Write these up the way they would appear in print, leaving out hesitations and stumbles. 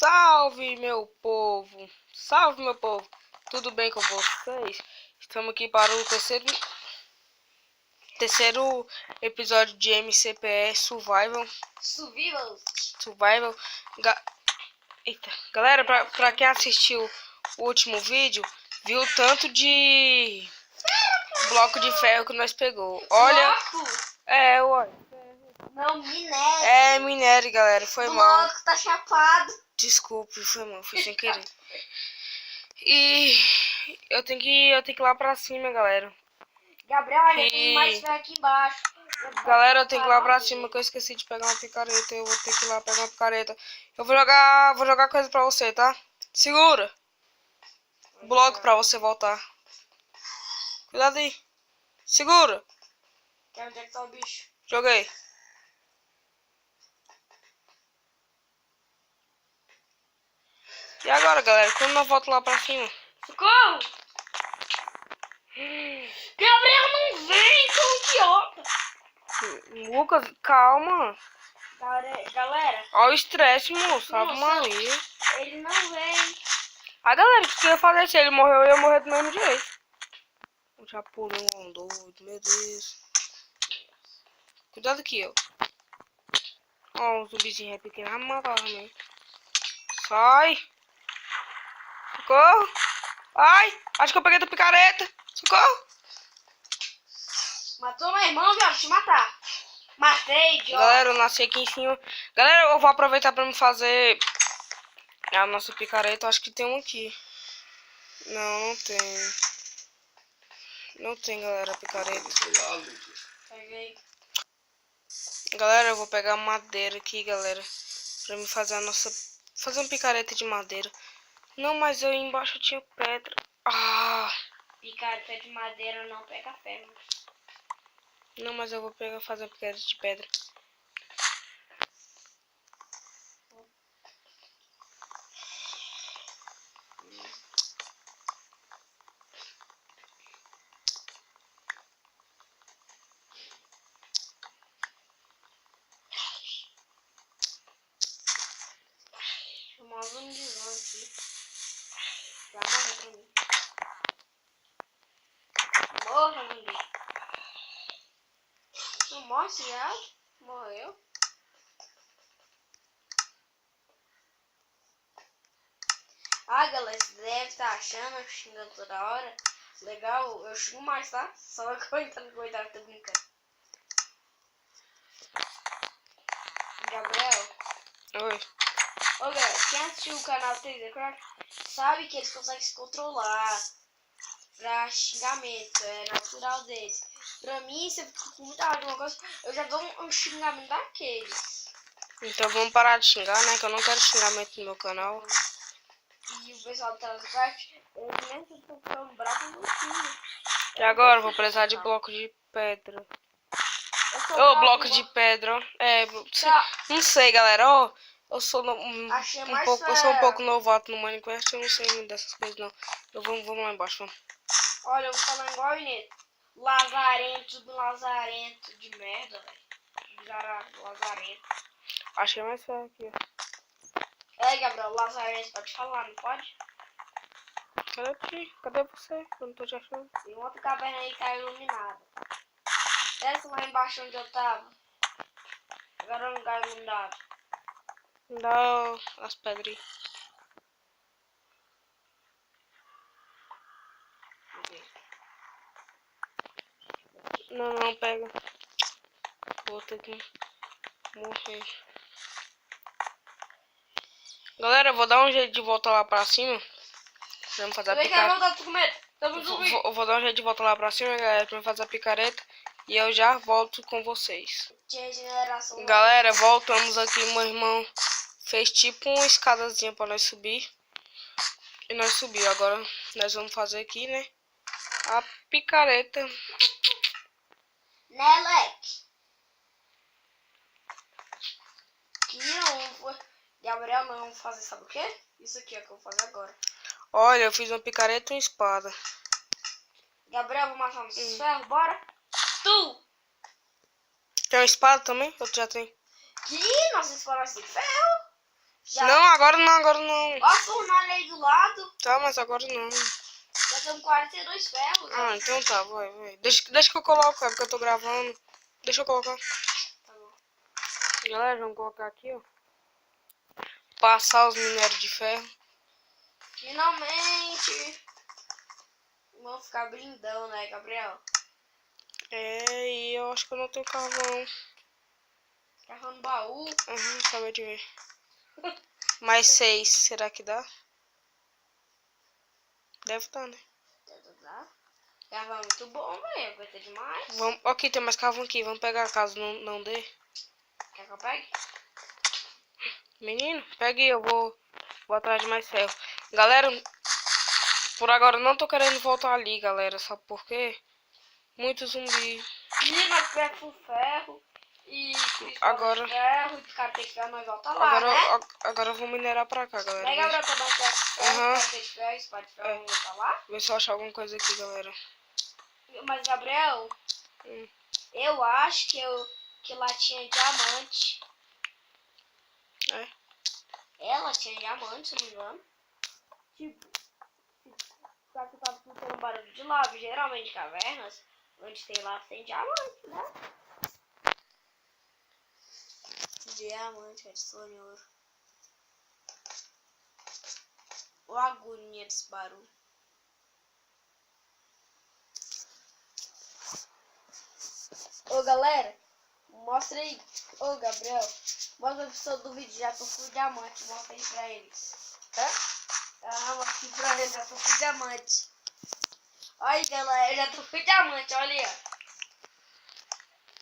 Salve, meu povo! Salve, meu povo! Tudo bem com vocês? Estamos aqui para o terceiro episódio de MCPE Survival. Eita. Galera, pra quem assistiu o último vídeo, viu o tanto de bloco de ferro que nós pegou. Olha. Olha. Não, minério. É minério, galera. Foi o mal. bloco tá chapado. Desculpe, foi mal, foi sem querer. E eu tenho que ir lá pra cima, galera. Gabriel, olha, tem mais ferro aqui embaixo. Galera, eu tenho que ir lá pra cima que eu esqueci de pegar uma picareta. Eu vou ter que ir lá pegar uma picareta. Eu vou jogar coisa pra você, tá? Segura! Bloco pra você voltar. Cuidado aí. Segura! Onde é que tá o bicho? Joguei. E agora, galera? Quando nós voltamos lá pra cima? Socorro! Gabriel, não vem, seu idiota! Lucas, calma. Galera, Olha o estresse, moço. Ave Nossa. Maria. ele não vem. Ah, galera, o que eu ia fazer? Se ele morreu, eu ia morrer do mesmo jeito. Eu já pulei um doido, meu Deus. Cuidado aqui, ó. Ó, um zumbizinho pequeno. Vai me matar também. Sai. Socorro. Ai, acho que eu peguei tua picareta. Socorro. Matou meu irmão, viu? Te matar. Matei, idiota. Galera, eu nasci aqui em cima. Galera, eu vou aproveitar pra me fazer a nossa picareta. Eu acho que tem um aqui. Não, não tem. Não tem, galera, picareta. Peguei. Galera, eu vou pegar madeira aqui, galera. Pra me fazer fazer uma picareta de madeira. Não, mas eu embaixo tinha pedra. Ah! Picareta de madeira não pega ferro. Não, mas eu vou fazer uma picareta de pedra. Mais um desão aqui. Já morreu pra mim. Morra, zumbi. Não morre esse viado? Morreu. Ah, galera, você deve estar achando, eu xingando toda hora. Legal, eu xingo mais, tá? Só coitado, tô brincando. Gabriel. Oi. Ô, galera, quem assistiu o canal 3D sabe que eles conseguem se controlar pra xingamento, é natural deles. Pra mim, se eu fico com muita raiva de uma coisa, eu já dou um xingamento daqueles. Então vamos parar de xingar, né? Que eu não quero xingamento no meu canal. E o pessoal do Telecraft, eles nem estão ficando bravos no filme. E agora eu vou precisar de bloco de pedra. Ô, Bloco de pedra, ó. Não sei, galera, ó. Eu sou eu sou um pouco novato no Minecraft, eu não sei muito dessas coisas não. Vamos lá embaixo, vamos. Olha, eu vou falar igual o Ineto. Lazarento de merda, velho. Lazarento. Acho que é mais fácil aqui, ó. É, Gabriel, Lazarento, pode falar, não pode? Cadê você? Eu não tô te achando. Tem outra caverna aí que tá iluminada. Desce lá embaixo onde eu tava. Agora é um lugar iluminado. Dá as pedras. Não, pega. Vou ter que morrer. Galera, eu vou dar um jeito de voltar lá pra cima. Vamos fazer a picareta. Eu vou dar um jeito de voltar lá pra cima, galera, pra fazer a picareta. E eu já volto com vocês. Galera, voltamos aqui. Meu irmão fez tipo uma escadazinha pra nós subir. E nós subimos. Agora nós vamos fazer aqui, né? A picareta. Né, Leque? Que não. Gabriel, nós vamos fazer, sabe o quê? Isso aqui é o que eu vou fazer agora. Olha, eu fiz uma picareta e uma espada. Gabriel, vou matar uns ferros, bora? Tu! Tem uma espada também? Eu já tenho. Que? Nossa espada vai ser de ferro? Já. Não, agora não, agora não. Ó a fornalha aí do lado. Tá, mas agora não. Já temos 42 ferros. Ah, então tá, vai. Deixa que eu coloco, é porque eu tô gravando. Deixa eu colocar. Tá bom. Galera, vamos colocar aqui, ó. Passar os minérios de ferro. Finalmente. Vamos ficar blindão, né, Gabriel? É, e eu acho que eu não tenho carvão. Carvão no baú. Acabei de ver. Mais 6, será que dá? Deve dar, né? Carvão muito bom, velho. Vai ter demais. Vamos, aqui tem mais carvão aqui, vamos pegar caso não dê. Quer que eu pegue? Menino, pegue, eu vou atrás de mais ferro. Galera, por agora eu não tô querendo voltar ali, galera. Sabe por quê? Muito zumbi. E nós pegamos pro ferro. E Agora- ferro. E os caras tem que ficar nós volta lá, né? Agora eu vou minerar pra cá, galera. Pega pra tomar ferro. Aham. Os caras tem que ficar, os caras vão voltar lá. Vê se eu achar alguma coisa aqui, galera. Mas, Gabriel, eu acho que lá tinha diamante. É? Ela tinha diamante, se não me engano. Tipo, só que eu tava escutando barulho de lava. Geralmente cavernas, onde tem lava, tem diamante, né? Diamante, redstone, ouro. Ó a agonia desse barulho. Ô, galera, mostra aí. Ô, Gabriel, mostra a pessoa do vídeo. Já tô com diamante. Mostra aí pra eles. Mostra aqui pra eles. Já tô com diamante. Olha aí, galera. Já tô com diamante. Olha aí, ó.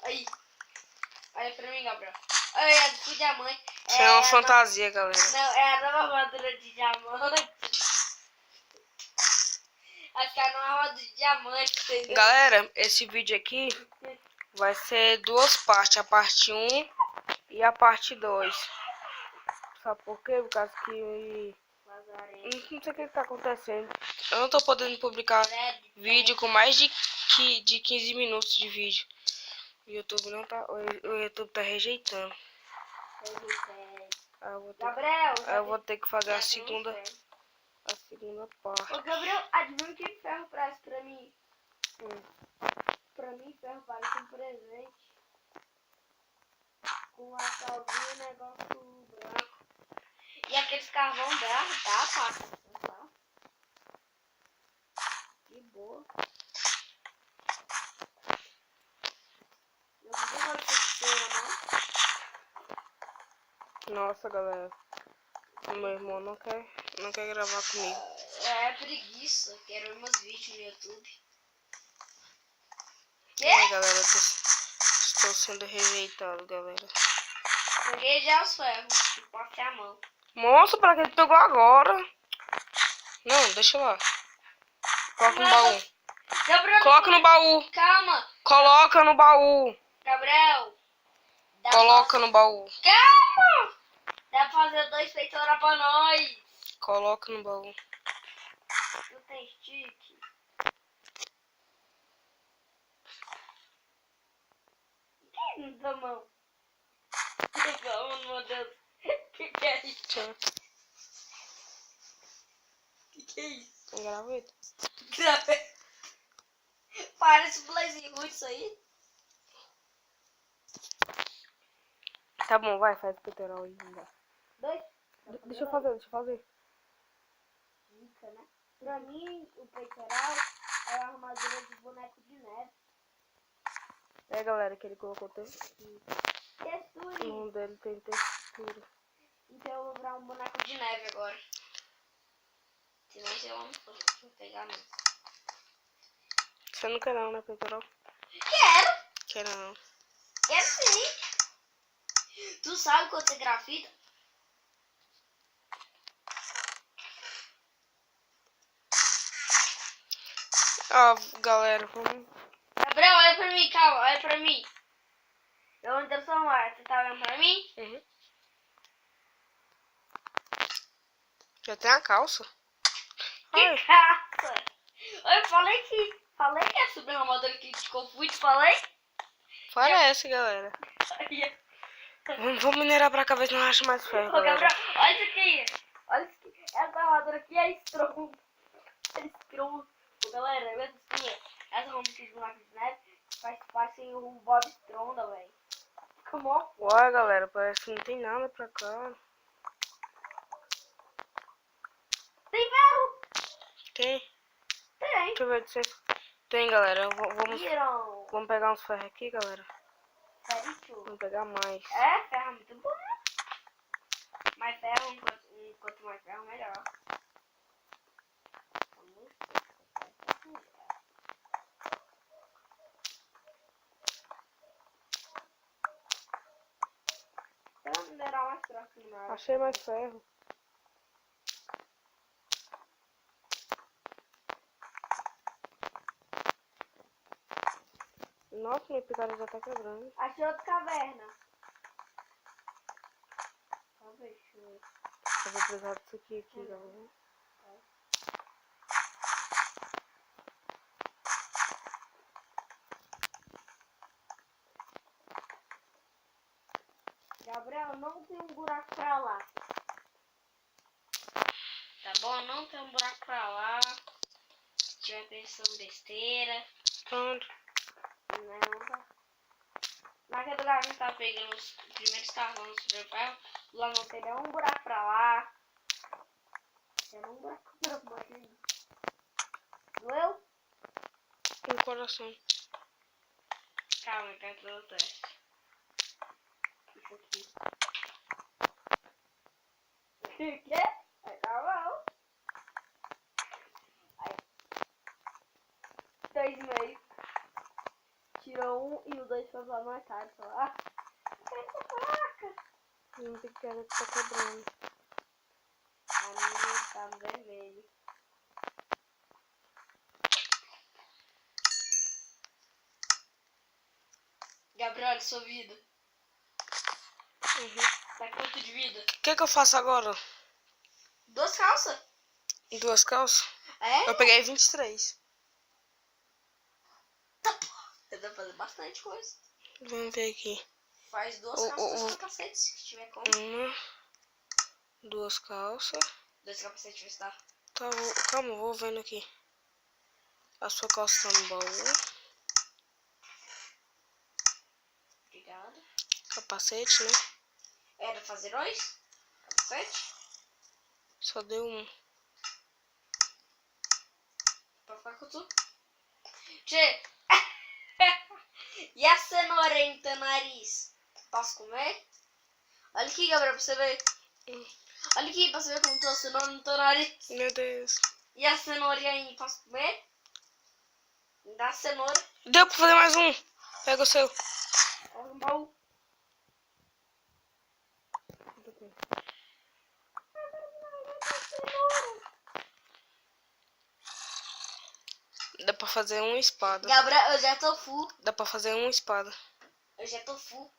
Aí. Olha pra mim, Gabriel. Olha, já tô com diamante. Isso é uma fantasia, galera. Não, é a nova armadura de diamante. Acho que é a nova armadura de diamante, entendeu? Galera, esse vídeo aqui vai ser 2 partes. A parte 1 e a parte 2. Sabe por quê? Por causa que... Não sei o que tá acontecendo. Eu não tô podendo publicar vídeo com mais de 15 minutos de vídeo. O YouTube não tá... O YouTube tá rejeitando. Gabriel, Eu vou ter que fazer a segunda parte. Ô, Gabriel, adivinha que ferro parece pra mim? Pra mim, ferro parece um presente. Com a calvinha e negócio branco. E aqueles carvão da pasta. Tá? Que boa. Eu não gosto de cena, não. Nossa, galera. O meu irmão não quer gravar comigo. É preguiça. Quero ver meus vídeos no YouTube. Ai, galera, eu estou sendo rejeitado, galera. Peguei já os ferros. E passei a mão. Moça, pra que tu pegou agora? Não, deixa lá. Coloca no baú. Gabriel, Coloca no baú. calma. Coloca no baú. Gabriel. Coloca no baú. Calma. Dá pra fazer 2 peitoral pra nós. Coloca no baú. Não tem stick. Que na tua mão? Meu Deus. Que é isso? Tchau. Que é isso? Tem graveta? Gravei. Parece um blazinho ruim isso aí. Tá bom, vai, faz o peitoral aí. 2. Deixa eu fazer. Dica, né? Pra mim, o peitoral é a armadura de boneco de neve. É, galera, que ele colocou textura. O Textura. nome dele tem textura. Então eu vou virar um boneco de neve agora. Senão eu não vou pegar não. Você não quer não, né, peitoral? Quero! Quer não. Quero sim! Tu sabe quando você grafita? Ah, galera, vamos... Gabriel, olha pra mim, calma, olha pra mim. Eu vou transformar, você tá olhando pra mim? Uhum. Já tem a calça? Que Ai, caça! Eu falei que é sobre a armadura que te confunde, falei? parece, galera. Vamos minerar pra cá, ver se não acha mais ferro, Ô, galera. Gabriel, olha isso aqui. Olha isso aqui. Essa armadura aqui é estrondo. É estrondo. Ô, galera, olha isso aqui. Essa roupa de boneco de neve faz parte o Bob Stronda, velho. Fica mó. Ué, galera, parece que não tem nada pra cá. Tem ferro? Tem? Tem. Deixa eu ver se tem, galera. Viram. Vamos pegar uns ferros aqui, galera. Ferro. Vamos pegar mais. É, ferro é muito bom. Mais ferro, quanto mais ferro, melhor. Então, mineral mais próximo. Achei mais ferro. Nossa, minha picareta já tá quebrando. Achei outra caverna. Deixa eu ver. Eu vou precisar disso aqui, galera. Gabriel, não tem um buraco pra lá. Tá bom? Não tem um buraco pra lá. Se tiver pensando besteira. Pronto. Não, tá. Naquele lugar que a gente tava pegando os primeiros carros no Superferro, lá não tem nenhum buraco pra lá. Tem um buraco pra baixo. Doeu? No coração. Calma, eu quero fazer o teste. Isso aqui. O quê? Calma. Aí. 3,5. Tirou 1 e o 2 foi lá no cara. Ah, essa placa. Minha picareta tá quebrando. A minha tá no vermelho. Gabriel, sua vida. Tá quanto de vida? O que eu faço agora? 2 calças. 2 calças? É? Eu peguei 23. Dá pra fazer bastante coisa. Vamos ver aqui. Faz 2 calças, 2 capacetes, se tiver como. 2 calças. 2 capacetes vai estar. Tá, calma, vou vendo aqui. A sua calça tá no baú. Obrigada. Capacete, né? Era fazer 2 capacete. Só deu 1. Pra ficar com tu. Tchê. E a cenoura em teu nariz? Posso comer? Olha aqui, Gabriel, pra você ver. Olha aqui pra você ver como tô a cenoura no teu nariz. Meu Deus. E a cenourinha aí, posso comer? Dá a cenoura. Deu pra fazer mais um. Pega o seu. Olha no baú. Dá pra fazer uma espada. Gabriel, eu já tô full. Dá pra fazer uma espada. Eu já tô full.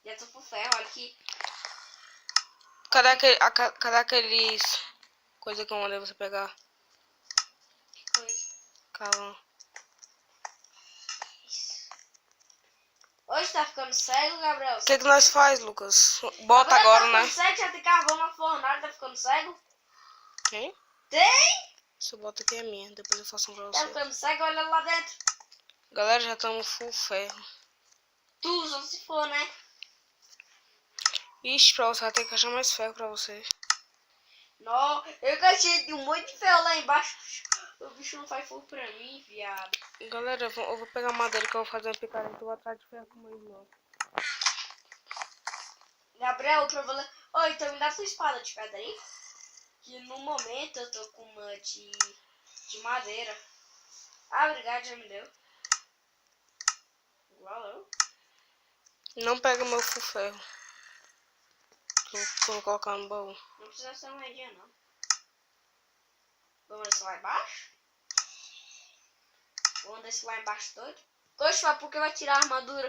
Já tô full ferro, olha aqui. Cadê aqueles... Coisa que eu mandei você pegar? Que coisa. Calma. Hoje tá ficando cego, Gabriel? O que nós faz, Lucas? Bota Gabriel, agora, tá né? ficando cego, já tem carvão na fornalha, tá ficando cego? Tem? Tem? Essa bota aqui é minha. Depois eu faço um pra Tá você. ficando cego, olha lá dentro. Galera, já estamos full ferro. Tu, só se for, né? Ixi, pra você vai ter que achar mais ferro pra você. Não, eu gastei de um monte de ferro lá embaixo. O bicho não faz fogo pra mim, viado. Galera, eu vou pegar madeira que eu vou fazer uma picareta. Eu vou atrás de ferro com o meu irmão. Gabriel, o problema... Ô, então me dá sua espada de pedra aí. Que no momento eu tô com uma de madeira. Ah, obrigado, já me deu. Igual eu. Não pega meu full ferro. Que eu vou colocar no baú. Não precisa ser uma redinha, não. Vamos descer lá embaixo? Vamos descer lá embaixo doido? Oxe, mas por que vai tirar a armadura?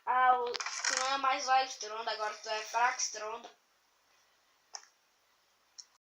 Ah, tu não é mais vai Stronda, agora tu é fraco Stronda.